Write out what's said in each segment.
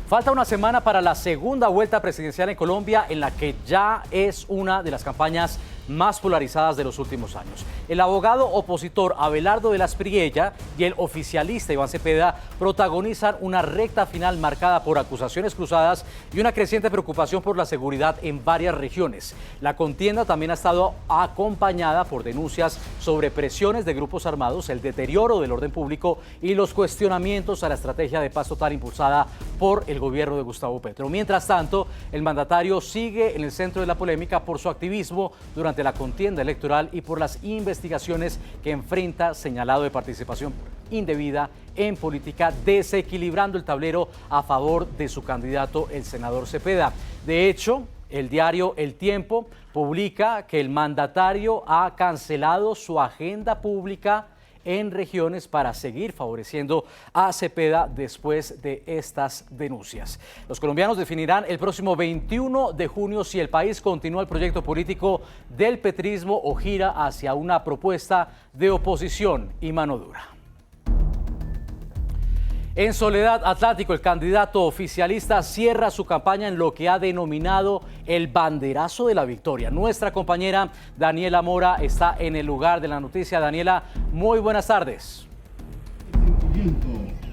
Falta una semana para la segunda vuelta presidencial en Colombia, en la que ya es una de las campañas más polarizadas de los últimos años. El abogado opositor Abelardo de la Espriella y el oficialista Iván Cepeda protagonizan una recta final marcada por acusaciones cruzadas y una creciente preocupación por la seguridad en varias regiones. La contienda también ha estado acompañada por denuncias sobre presiones de grupos armados, el deterioro del orden público y los cuestionamientos a la estrategia de paz total impulsada por el gobierno de Gustavo Petro. Mientras tanto, el mandatario sigue en el centro de la polémica por su activismo durante la contienda electoral y por las investigaciones que enfrenta, señalado de participación indebida en política, desequilibrando el tablero a favor de su candidato, el senador Cepeda. De hecho, el diario El Tiempo publica que el mandatario ha cancelado su agenda pública en regiones para seguir favoreciendo a Cepeda después de estas denuncias. Los colombianos definirán el próximo 21 de junio si el país continúa el proyecto político del petrismo o gira hacia una propuesta de oposición y mano dura. En Soledad, Atlántico, el candidato oficialista cierra su campaña en lo que ha denominado el banderazo de la victoria. Nuestra compañera Daniela Mora está en el lugar de la noticia. Daniela, muy buenas tardes.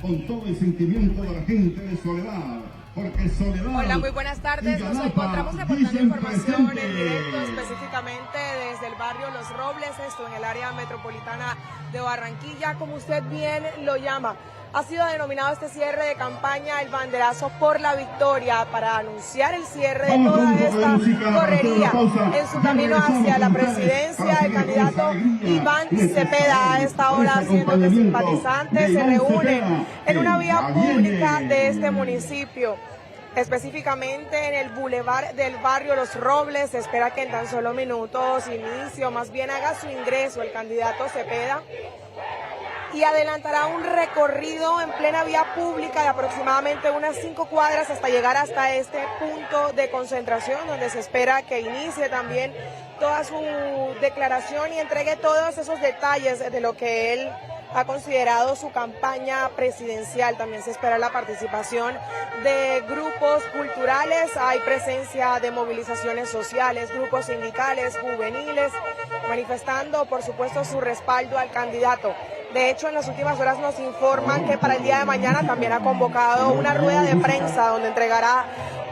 Con todo el sentimiento de la gente de Soledad. Porque Soledad. Hola, muy buenas tardes. Nos encontramos reportando información en directo, específicamente desde el barrio Los Robles, esto en el área metropolitana de Barranquilla, como usted bien lo llama. Ha sido denominado este cierre de campaña el banderazo por la victoria para anunciar el cierre de toda esta correría en su camino hacia la presidencia. El candidato Iván Cepeda a esta hora, haciendo que simpatizantes se reúnen en una vía pública de este municipio, específicamente en el bulevar del barrio Los Robles. Se espera que en tan solo minutos más bien haga su ingreso el candidato Cepeda y adelantará un recorrido en plena vía pública de aproximadamente unas 5 cuadras hasta llegar hasta este punto de concentración, donde se espera que inicie también toda su declaración y entregue todos esos detalles de lo que él ha considerado su campaña presidencial. También se espera la participación de grupos culturales, hay presencia de movilizaciones sociales, grupos sindicales, juveniles, manifestando por supuesto su respaldo al candidato. De hecho, en las últimas horas nos informan que para el día de mañana también ha convocado una rueda de prensa donde entregará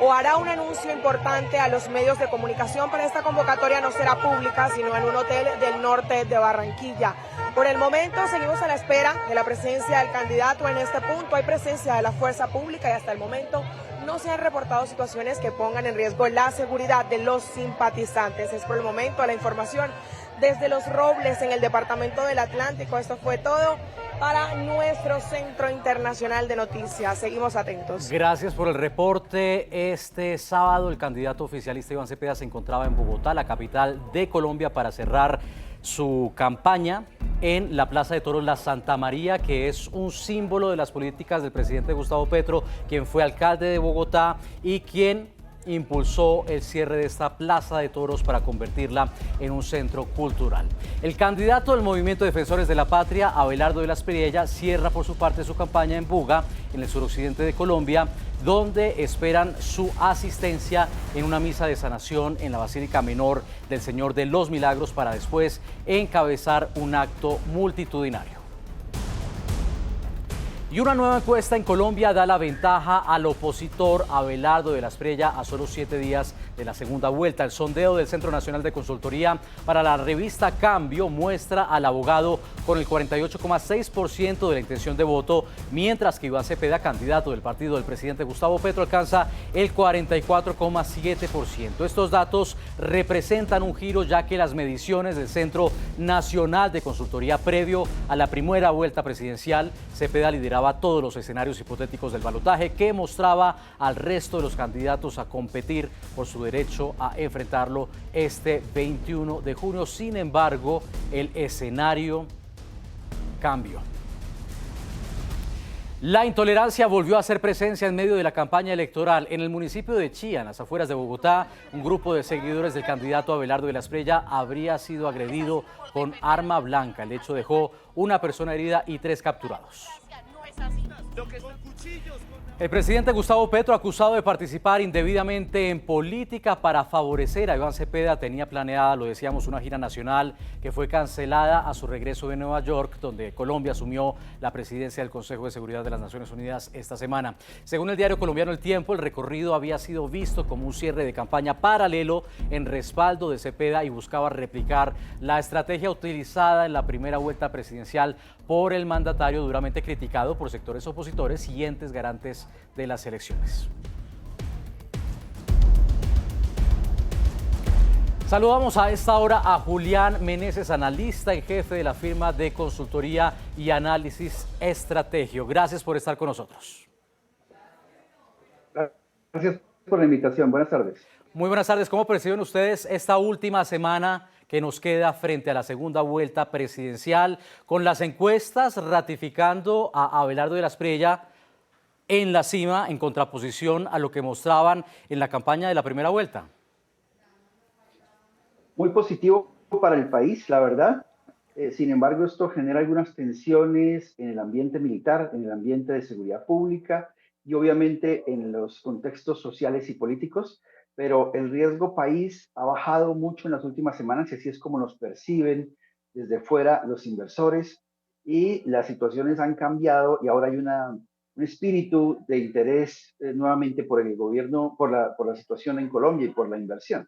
o hará un anuncio importante a los medios de comunicación, pero esta convocatoria no será pública, sino en un hotel del norte de Barranquilla. Por el momento seguimos a la espera de la presencia del candidato. En este punto hay presencia de la fuerza pública y hasta el momento no se han reportado situaciones que pongan en riesgo la seguridad de los simpatizantes. Es por el momento la información desde Los Robles, en el departamento del Atlántico. Esto fue todo para nuestro Centro Internacional de Noticias. Seguimos atentos. Gracias por el reporte. Este sábado el candidato oficialista Iván Cepeda se encontraba en Bogotá, la capital de Colombia, para cerrar su campaña en la Plaza de Toros La Santa María, que es un símbolo de las políticas del presidente Gustavo Petro, quien fue alcalde de Bogotá y quien impulsó el cierre de esta Plaza de Toros para convertirla en un centro cultural. El candidato del Movimiento Defensores de la Patria, Abelardo de la Espriella, cierra por su parte su campaña en Buga, en el suroccidente de Colombia, donde esperan su asistencia en una misa de sanación en la Basílica Menor del Señor de los Milagros, para después encabezar un acto multitudinario. Y una nueva encuesta en Colombia da la ventaja al opositor Abelardo de la Espriella a solo 7 días de la segunda vuelta. El sondeo del Centro Nacional de Consultoría para la revista Cambio muestra al abogado con el 48,6% de la intención de voto, mientras que Iván Cepeda, candidato del partido del presidente Gustavo Petro, alcanza el 44,7%. Estos datos representan un giro, ya que las mediciones del Centro Nacional de Consultoría previo a la primera vuelta presidencial, Cepeda lideraba todos los escenarios hipotéticos del balotaje, que mostraba al resto de los candidatos a competir por su derecho a enfrentarlo este 21 de junio. Sin embargo, el escenario cambió. La intolerancia volvió a hacer presencia en medio de la campaña electoral. En el municipio de Chía, en las afueras de Bogotá, un grupo de seguidores del candidato Abelardo de la Espriella habría sido agredido con arma blanca. El hecho dejó una persona herida y 3 capturados. Lo que está escuchando El presidente Gustavo Petro, acusado de participar indebidamente en política para favorecer a Iván Cepeda, tenía planeada, lo decíamos, una gira nacional que fue cancelada a su regreso de Nueva York, donde Colombia asumió la presidencia del Consejo de Seguridad de las Naciones Unidas esta semana. Según el diario colombiano El Tiempo, el recorrido había sido visto como un cierre de campaña paralelo en respaldo de Cepeda y buscaba replicar la estrategia utilizada en la primera vuelta presidencial por el mandatario, duramente criticado por sectores opositores y entes garantes de las elecciones. Saludamos a esta hora a Julián Meneses, analista en jefe de la firma de consultoría y análisis Estrategio. Gracias por estar con nosotros. Gracias por la invitación. Buenas tardes. Muy buenas tardes. ¿Cómo perciben ustedes esta última semana que nos queda frente a la segunda vuelta presidencial, con las encuestas ratificando a Abelardo de la Espriella en la cima, en contraposición a lo que mostraban en la campaña de la primera vuelta? Muy positivo para el país, la verdad. Sin embargo, esto genera algunas tensiones en el ambiente militar, en el ambiente de seguridad pública y obviamente en los contextos sociales y políticos, pero el riesgo país ha bajado mucho en las últimas semanas y así es como nos perciben desde fuera los inversores, y las situaciones han cambiado y ahora hay un espíritu de interés nuevamente por el gobierno, por la situación en Colombia y por la inversión.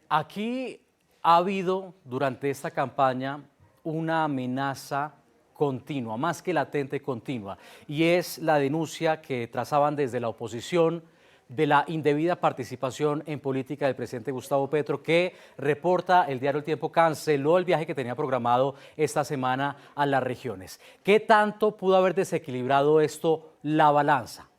Aquí ha habido durante esta campaña una amenaza continua, más que latente, continua, y es la denuncia que trazaban desde la oposición de la indebida participación en política del presidente Gustavo Petro, que, reporta el diario El Tiempo, canceló el viaje que tenía programado esta semana a las regiones. ¿Qué tanto pudo haber desequilibrado esto la balanza?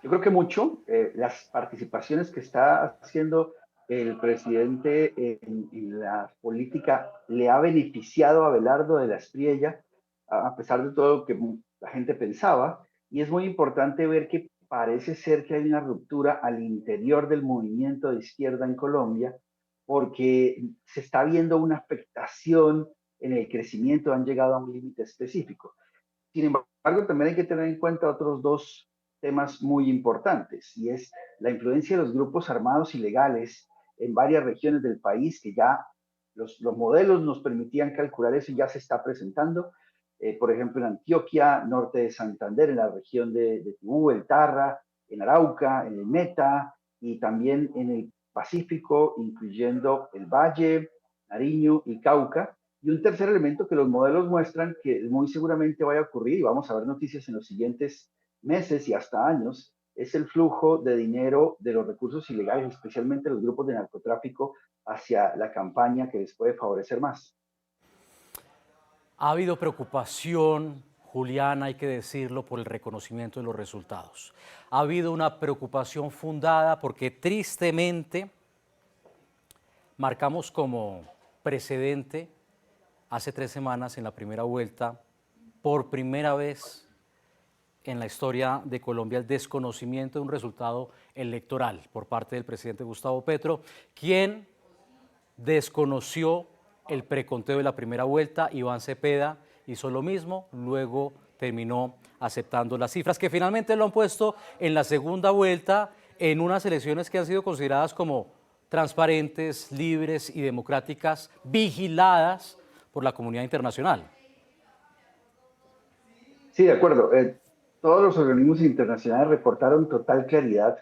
Yo creo que mucho. Las participaciones que está haciendo el presidente en la política le ha beneficiado a Abelardo de la Espriella, a pesar de todo lo que la gente pensaba, y es muy importante ver que parece ser que hay una ruptura al interior del movimiento de izquierda en Colombia, porque se está viendo una afectación en el crecimiento, han llegado a un límite específico. Sin embargo, también hay que tener en cuenta otros dos temas muy importantes, y es la influencia de los grupos armados ilegales en varias regiones del país, que ya los modelos nos permitían calcular eso y ya se está presentando. Por ejemplo, en Antioquia, norte de Santander, en la región de Tibú, el Tarra, en Arauca, en el Meta, y también en el Pacífico, incluyendo el Valle, Nariño y Cauca. Y un tercer elemento que los modelos muestran que muy seguramente vaya a ocurrir, y vamos a ver noticias en los siguientes meses y hasta años, es el flujo de dinero de los recursos ilegales, especialmente los grupos de narcotráfico, hacia la campaña que les puede favorecer más. Ha habido preocupación, Julián, hay que decirlo, por el reconocimiento de los resultados. Ha habido una preocupación fundada porque tristemente marcamos como precedente hace 3 semanas en la primera vuelta, por primera vez en la historia de Colombia, el desconocimiento de un resultado electoral por parte del presidente Gustavo Petro, quien desconoció el preconteo de la primera vuelta. Iván Cepeda hizo lo mismo, luego terminó aceptando las cifras que finalmente lo han puesto en la segunda vuelta en unas elecciones que han sido consideradas como transparentes, libres y democráticas, vigiladas por la comunidad internacional. Sí, de acuerdo. Todos los organismos internacionales reportaron total claridad.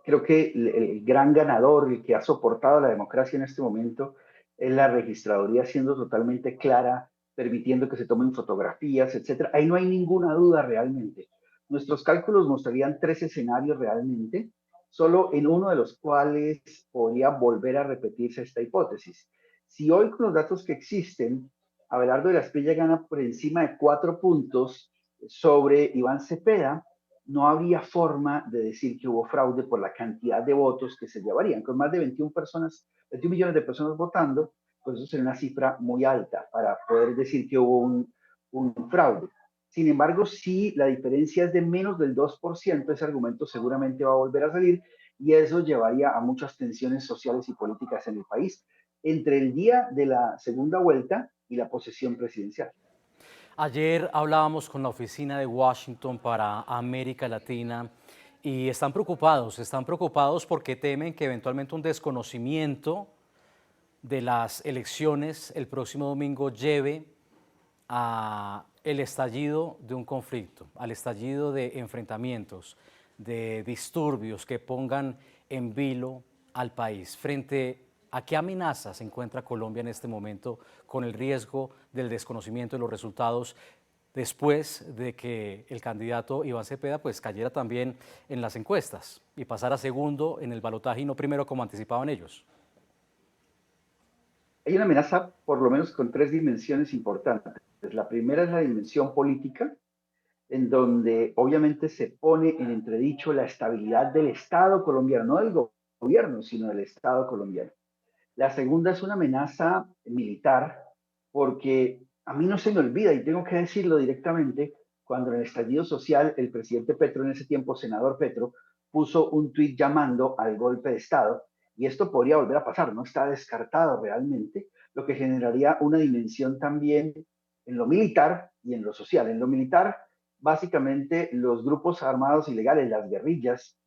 Creo que el gran ganador, el que ha soportado la democracia en este momento, es la registraduría, siendo totalmente clara, permitiendo que se tomen fotografías, etcétera. Ahí no hay ninguna duda realmente. Nuestros cálculos mostrarían 3 escenarios realmente, solo en uno de los cuales podría volver a repetirse esta hipótesis. Si hoy, con los datos que existen, Abelardo de la Espriella gana por encima de 4 puntos sobre Iván Cepeda, no habría forma de decir que hubo fraude por la cantidad de votos que se llevarían. Con más de 21 millones de personas votando, pues eso sería una cifra muy alta para poder decir que hubo un fraude. Sin embargo, si la diferencia es de menos del 2%, ese argumento seguramente va a volver a salir, y eso llevaría a muchas tensiones sociales y políticas en el país entre el día de la segunda vuelta y la posesión presidencial. Ayer hablábamos con la oficina de Washington para América Latina y están preocupados porque temen que eventualmente un desconocimiento de las elecciones el próximo domingo lleve a el estallido de un conflicto, al estallido de enfrentamientos, de disturbios que pongan en vilo al país. ¿Frente a qué amenaza se encuentra Colombia en este momento con el riesgo del desconocimiento de los resultados después de que el candidato Iván Cepeda pues cayera también en las encuestas y pasara segundo en el balotaje y no primero como anticipaban ellos? Hay una amenaza por lo menos con tres dimensiones importantes. La primera es la dimensión política, en donde obviamente se pone en entredicho la estabilidad del Estado colombiano, no del gobierno, sino del Estado colombiano. La segunda es una amenaza militar, porque a mí no se me olvida, y tengo que decirlo directamente, cuando en el estallido social el presidente Petro, en ese tiempo senador Petro, puso un tuit llamando al golpe de Estado, y esto podría volver a pasar, no está descartado realmente, lo que generaría una dimensión también en lo militar y en lo social. En lo militar, básicamente los grupos armados ilegales, las guerrillas,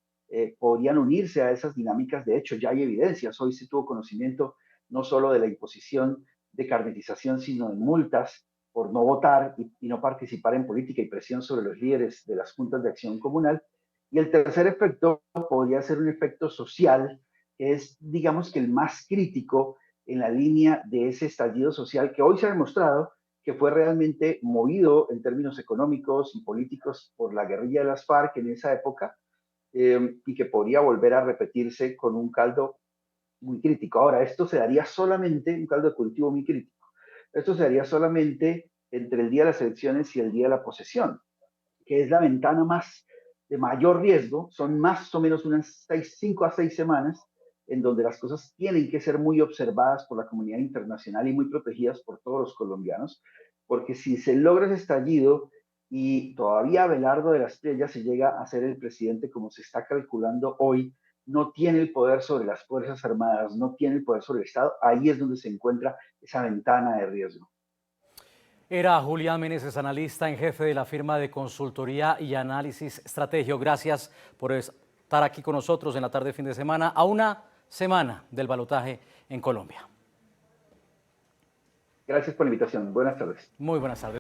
podrían unirse a esas dinámicas. De hecho, ya hay evidencias. Hoy se tuvo conocimiento no solo de la imposición de carnetización, sino de multas por no votar y no participar en política y presión sobre los líderes de las juntas de acción comunal. Y el tercer efecto podría ser un efecto social, que es, digamos, que el más crítico en la línea de ese estallido social que hoy se ha demostrado que fue realmente movido en términos económicos y políticos por la guerrilla de las FARC en esa época, y que podría volver a repetirse con un caldo muy crítico. Ahora, esto se daría solamente, un caldo de cultivo muy crítico, esto se daría solamente entre el día de las elecciones y el día de la posesión, que es la ventana más de mayor riesgo. Son más o menos unas 5 a 6 semanas en donde las cosas tienen que ser muy observadas por la comunidad internacional y muy protegidas por todos los colombianos, porque si se logra ese estallido y todavía Abelardo de la Espriella se llega a ser el presidente como se está calculando hoy, no tiene el poder sobre las Fuerzas Armadas, no tiene el poder sobre el Estado, ahí es donde se encuentra esa ventana de riesgo. Era Julián Meneses, analista en jefe de la firma de consultoría y análisis Strategio. Gracias por estar aquí con nosotros en la tarde de fin de semana, a una semana del balotaje en Colombia. Gracias por la invitación. Buenas tardes. Muy buenas tardes.